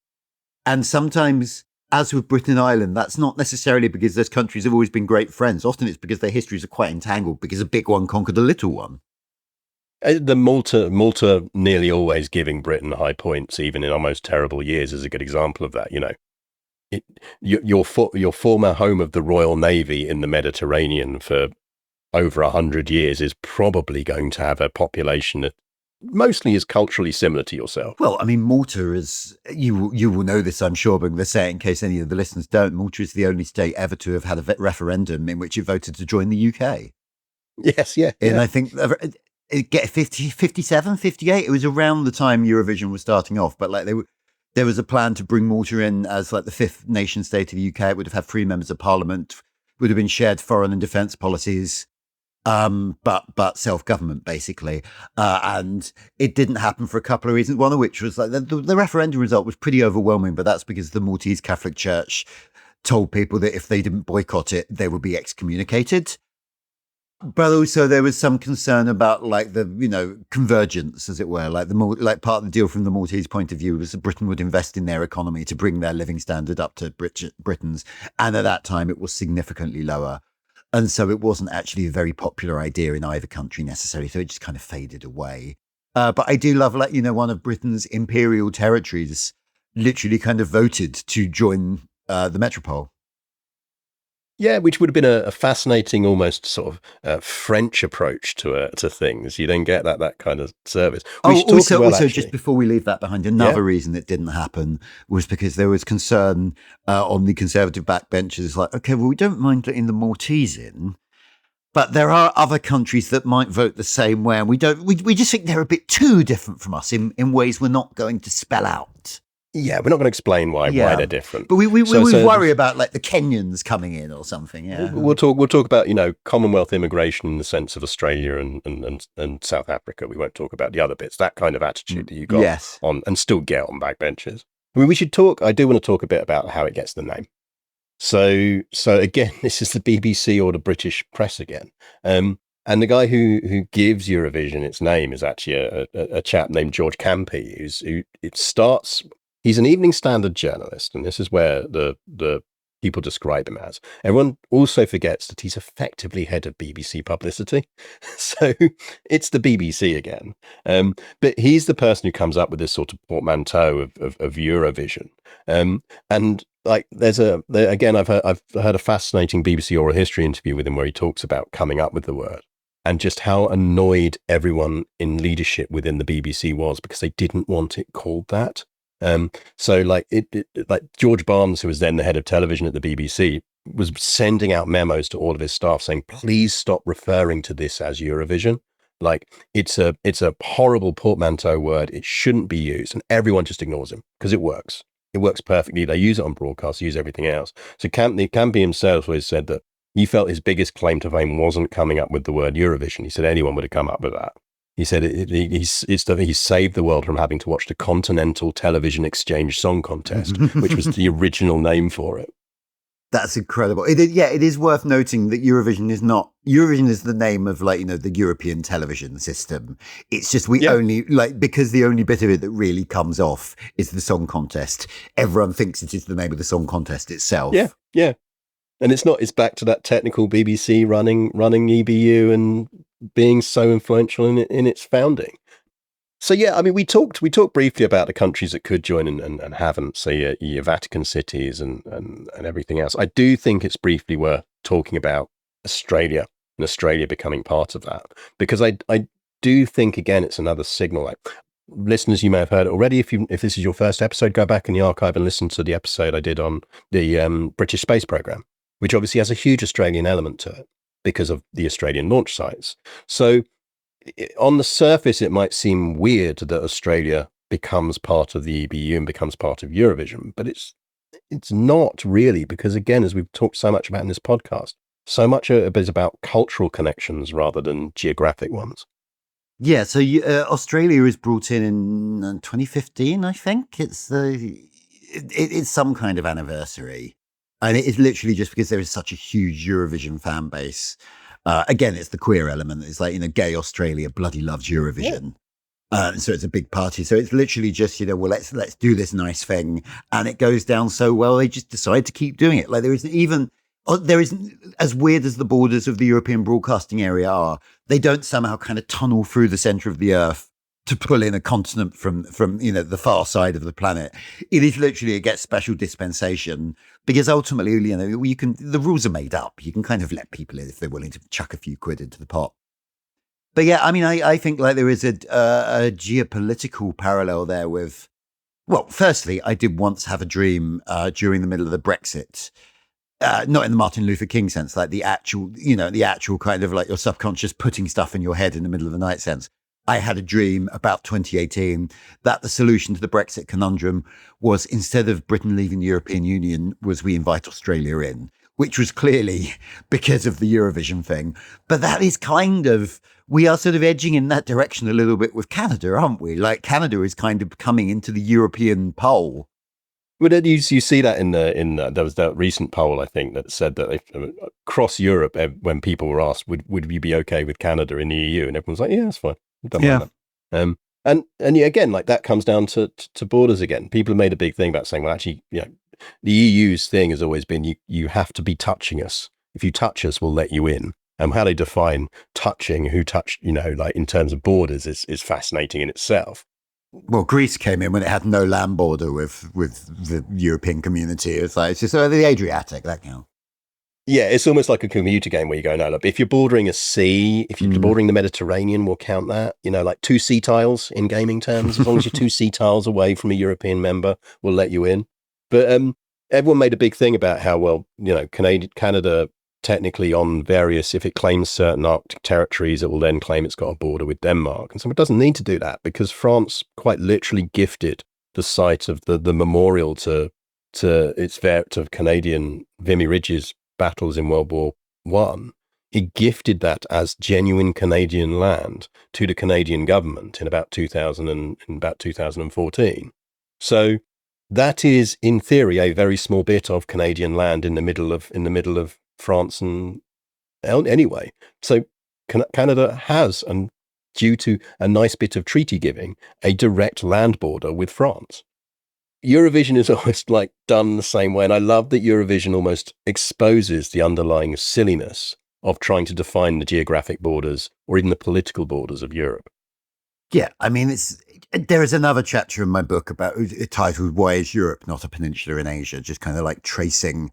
and sometimes, as with Britain and Ireland, that's not necessarily because those countries have always been great friends. Often it's because their histories are quite entangled because a big one conquered a little one. The Malta nearly always giving Britain high points, even in our most terrible years, is a good example of that. You know, your former home of the Royal Navy in the Mediterranean for over 100 years is probably going to have a population that mostly is culturally similar to yourself. Well, I mean, Malta is, you will know this, I'm sure, but I'm going to say it in case any of the listeners don't. Malta is the only state ever to have had a referendum in which it voted to join the UK. Yes, yeah. And I think it get 57, 58. It was around the time Eurovision was starting off, but like there was a plan to bring Malta in as like the fifth nation state of the UK. It would have had 3 members of parliament, would have been shared foreign and defence policies. But self-government basically, and it didn't happen for a couple of reasons. One of which was like the referendum result was pretty overwhelming, but that's because the Maltese Catholic Church told people that if they didn't boycott it, they would be excommunicated. But also there was some concern about like the, convergence, as it were, like like part of the deal from the Maltese point of view was that Britain would invest in their economy to bring their living standard up to Britain's. And at that time, it was significantly lower. And so it wasn't actually a very popular idea in either country necessarily. So it just kind of faded away. But I do love, like, one of Britain's imperial territories literally kind of voted to join the metropole. Yeah, which would have been a fascinating, almost sort of French approach to things. You don't get that kind of service. Also, just before we leave that behind, another reason it didn't happen was because there was concern on the Conservative backbenchers, like, okay, well, we don't mind letting the Maltese in, but there are other countries that might vote the same way, and we just think they're a bit too different from us in ways we're not going to spell out. Yeah, we're not going to explain why they're different. But we worry about like the Kenyans coming in or something. Yeah, we'll talk about Commonwealth immigration in the sense of Australia and South Africa. We won't talk about the other bits. That kind of attitude that you got on and still get on backbenchers. I mean, we should talk. I do want to talk a bit about how it gets the name. So again, this is the BBC or the British press again. And the guy who gives Eurovision its name is actually a chap named George Campy, he's an Evening Standard journalist, and this is where the people describe him as. Everyone also forgets that he's effectively head of BBC publicity. So it's the BBC again. But he's the person who comes up with this sort of portmanteau of Eurovision. And like again, I've heard a fascinating BBC oral history interview with him where he talks about coming up with the word and just how annoyed everyone in leadership within the BBC was because they didn't want it called that. So like like George Barnes, who was then the head of television at the BBC, was sending out memos to all of his staff saying, please stop referring to this as Eurovision. Like it's a horrible portmanteau word. It shouldn't be used. And everyone just ignores him because it works. It works perfectly. They use it on broadcast, use everything else. So Campy himself always said that he felt his biggest claim to fame wasn't coming up with the word Eurovision. He said anyone would have come up with that. He said he saved the world from having to watch the Continental Television Exchange Song Contest, which was the original name for it. That's incredible. It is worth noting that Eurovision is the name of the European television system. It's just only because the only bit of it that really comes off is the song contest. Everyone thinks it is the name of the song contest itself. Yeah. And it's not. It's back to that technical BBC running EBU and being so influential in its founding. So yeah, I mean, we talked briefly about the countries that could join and haven't. So your Vatican cities and everything else. I do think it's briefly worth talking about Australia and Australia becoming part of that, because I do think, again, it's another signal. Like, listeners, you may have heard it already. If this is your first episode, go back in the archive and listen to the episode I did on the British space program, which obviously has a huge Australian element to it because of the Australian launch sites. So on the surface, it might seem weird that Australia becomes part of the EBU and becomes part of Eurovision, but it's not really, because again, as we've talked so much about in this podcast, so much of it is about cultural connections rather than geographic ones. Yeah, so Australia was brought in 2015, I think. It's some kind of anniversary. And it is literally just because there is such a huge Eurovision fan base. Again, it's the queer element. It's like, gay Australia bloody loves Eurovision. Yeah. So it's a big party. So it's literally just, well, let's do this nice thing. And it goes down so well, they just decide to keep doing it. Like there isn't, as weird as the borders of the European broadcasting area are, they don't somehow kind of tunnel through the center of the earth to pull in a continent from the far side of the planet. It is literally, it gets special dispensation because ultimately, the rules are made up. You can kind of let people in if they're willing to chuck a few quid into the pot. But yeah, I mean, I think like there is a geopolitical parallel there with, well, firstly, I did once have a dream during the middle of the Brexit, not in the Martin Luther King sense, like the actual kind of like your subconscious putting stuff in your head in the middle of the night sense. I had a dream about 2018 that the solution to the Brexit conundrum was, instead of Britain leaving the European Union, was we invite Australia in, which was clearly because of the Eurovision thing. But that is we are sort of edging in that direction a little bit with Canada, aren't we? Like Canada is kind of coming into the European pole. Well, then you see that there was that recent poll, I think, that said that if, across Europe, when people were asked, would you be okay with Canada in the EU, and everyone's like, yeah, that's fine, don't mind that. And yeah, again, like that comes down to borders again. People have made a big thing about saying, well, actually, the EU's thing has always been you have to be touching us. If you touch us, we'll let you in. And how they define touching, who touch, like in terms of borders, is fascinating in itself. Well, Greece came in when it had no land border with the European community. It's just the Adriatic, that counts. Yeah, it's almost like a commuter game where you go, no, look, if you're bordering a sea, if you're bordering the Mediterranean, we'll count that. Like 2 sea tiles in gaming terms. As long as you're 2 sea tiles away from a European member, we'll let you in. But everyone made a big thing about how, well, Canada technically on various, if it claims certain Arctic territories, it will then claim it's got a border with Denmark. And so it doesn't need to do that because France quite literally gifted the site of the memorial to Canadian Vimy Ridge's battles in World War One. It gifted that as genuine Canadian land to the Canadian government in about 2014. So that is, in theory, a very small bit of Canadian land in the middle of France and anyway. So Canada has, and due to a nice bit of treaty giving, a direct land border with France. Eurovision is almost like done the same way. And I love that Eurovision almost exposes the underlying silliness of trying to define the geographic borders or even the political borders of Europe. Yeah, I mean, there is another chapter in my book titled "Why Is Europe Not a Peninsula in Asia?" Just kind of like tracing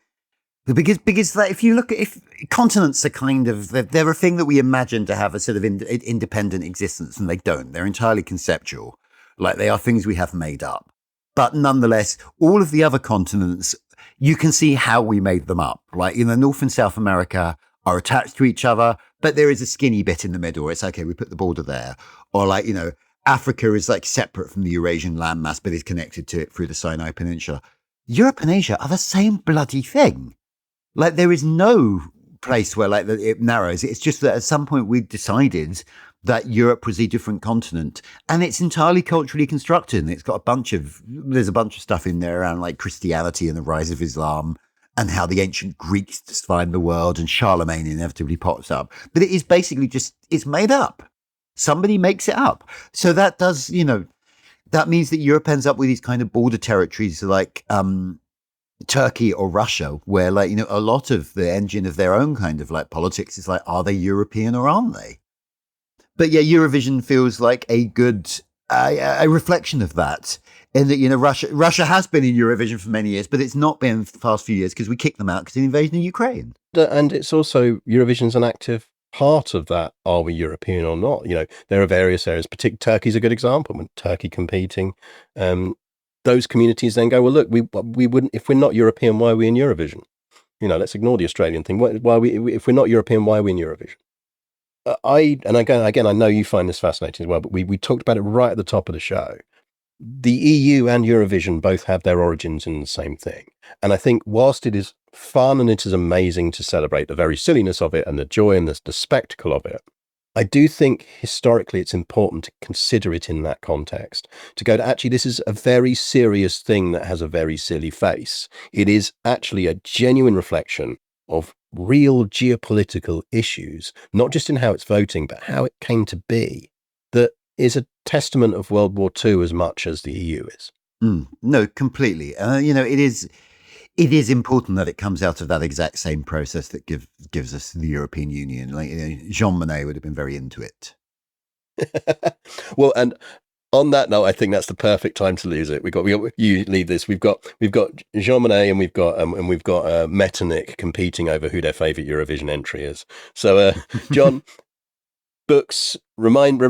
because like, if you look at continents are kind of they're a thing that we imagine to have a sort of independent existence, and they don't. They're entirely conceptual, like they are things we have made up. But nonetheless, all of the other continents, you can see how we made them up. Like North and South America are attached to each other, but there is a skinny bit in the middle. It's okay, we put the border there. Or like, Africa is like separate from the Eurasian landmass, but is connected to it through the Sinai Peninsula. Europe and Asia are the same bloody thing. Like there is no place where like it narrows. It's just that at some point we decided that Europe was a different continent, and it's entirely culturally constructed. And it's got there's a bunch of stuff in there around like Christianity and the rise of Islam and how the ancient Greeks defined the world, and Charlemagne inevitably pops up. But it is basically it's made up. Somebody makes it up. So that does, that means that Europe ends up with these kind of border territories like Turkey or Russia, where like, a lot of the engine of their own kind of like politics is like, are they European or aren't they? But yeah, Eurovision feels like a good a reflection of that. In that, Russia has been in Eurovision for many years, but it's not been for the past few years because we kicked them out because of the invasion of Ukraine. And it's also Eurovision's an active part of that. Are we European or not? There are various areas. Particularly Turkey's a good example. When Turkey competing, those communities then go, well, look, we wouldn't, if we're not European, why are we in Eurovision? Let's ignore the Australian thing. Why are we, if we're not European, why are we in Eurovision? Again, I know you find this fascinating as well, but we talked about it right at the top of the show. The EU and Eurovision both have their origins in the same thing. And I think whilst it is fun and it is amazing to celebrate the very silliness of it and the joy and the spectacle of it, I do think historically it's important to consider it in that context, to go to actually this is a very serious thing that has a very silly face. It is actually a genuine reflection of real geopolitical issues, not just in how it's voting, but how it came to be, that is a testament of World War II as much as the EU is. No, completely. It is important that it comes out of that exact same process that gives us the European Union. Like Jean Monnet would have been very into it. Well, and on that note, I think that's the perfect time to lose it. You lead this. We've got Jean Monnet and we've got Metternich competing over who their favourite Eurovision entry is. So, John, books. Remind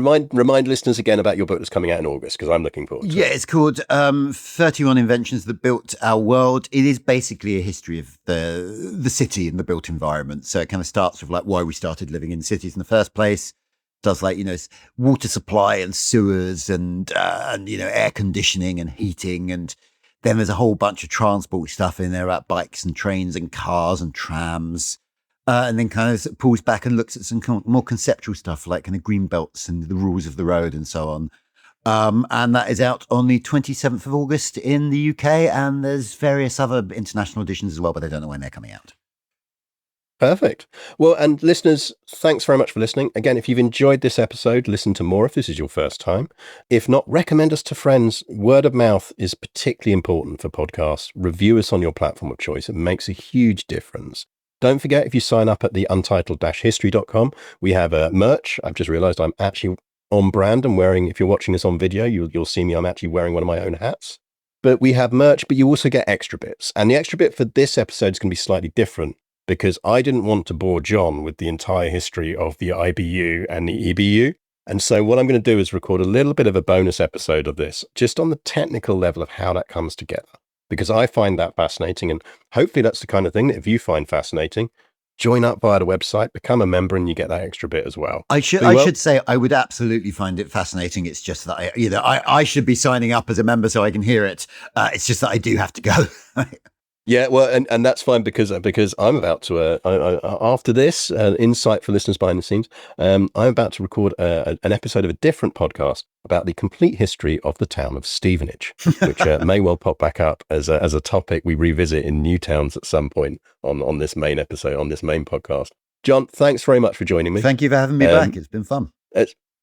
listeners again about your book that's coming out in August, because I'm looking forward to it. Yeah, it's called 31 Inventions That Built Our World. It is basically a history of the city and the built environment. So it kind of starts with like why we started living in cities in the first place. Does like, water supply and sewers and air conditioning and heating. And then there's a whole bunch of transport stuff in there about bikes and trains and cars and trams. And then kind of pulls back and looks at some more conceptual stuff like kind of green belts and the rules of the road and so on. And that is out on the 27th of August in the UK. And there's various other international editions as well, but I don't know when they're coming out. Perfect. Well, and listeners, thanks very much for listening. Again, if you've enjoyed this episode, listen to more if this is your first time. If not, recommend us to friends. Word of mouth is particularly important for podcasts. Review us on your platform of choice. It makes a huge difference. Don't forget, if you sign up at the untitled-history.com, we have a merch. I've just realized I'm actually on brand and wearing, if you're watching this on video, you'll see me, I'm actually wearing one of my own hats. But we have merch, but you also get extra bits. And the extra bit for this episode is going to be slightly different, because I didn't want to bore John with the entire history of the IBU and the EBU. And so what I'm going to do is record a little bit of a bonus episode of this, just on the technical level of how that comes together, because I find that fascinating. And hopefully that's the kind of thing that if you find fascinating, join up via the website, become a member, and you get that extra bit as well. I should say I would absolutely find it fascinating. It's just that I should be signing up as a member so I can hear it. It's just that I do have to go. Yeah, well, and that's fine because I'm about to, after this, insight for listeners behind the scenes, I'm about to record an episode of a different podcast about the complete history of the town of Stevenage, which may well pop back up as a topic we revisit in new towns at some point on this main episode, on this main podcast. John, thanks very much for joining me. Thank you for having me back. It's been fun.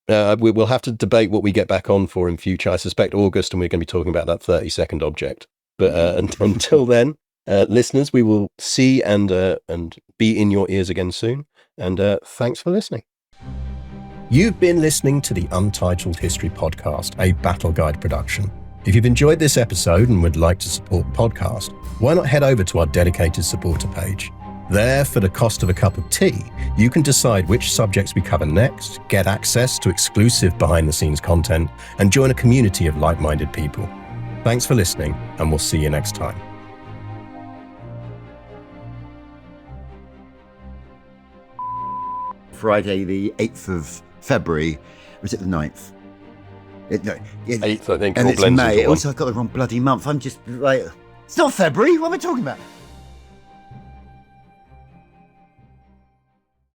We'll have to debate what we get back on for in future. I suspect August, and we're going to be talking about that 30-second object. But until then, listeners, we will see and be in your ears again soon. And thanks for listening. You've been listening to the Untitled History Podcast, a Battle Guide production. If you've enjoyed this episode and would like to support the podcast, why not head over to our dedicated supporter page? There, for the cost of a cup of tea, you can decide which subjects we cover next, get access to exclusive behind-the-scenes content, and join a community of like-minded people. Thanks for listening, and we'll see you next time. Friday, the 8th of February. Was it the 9th? 8th, I think. And all it's blends May. into one. Also, I've got the wrong bloody month. I'm just like, it's not February. What am I talking about?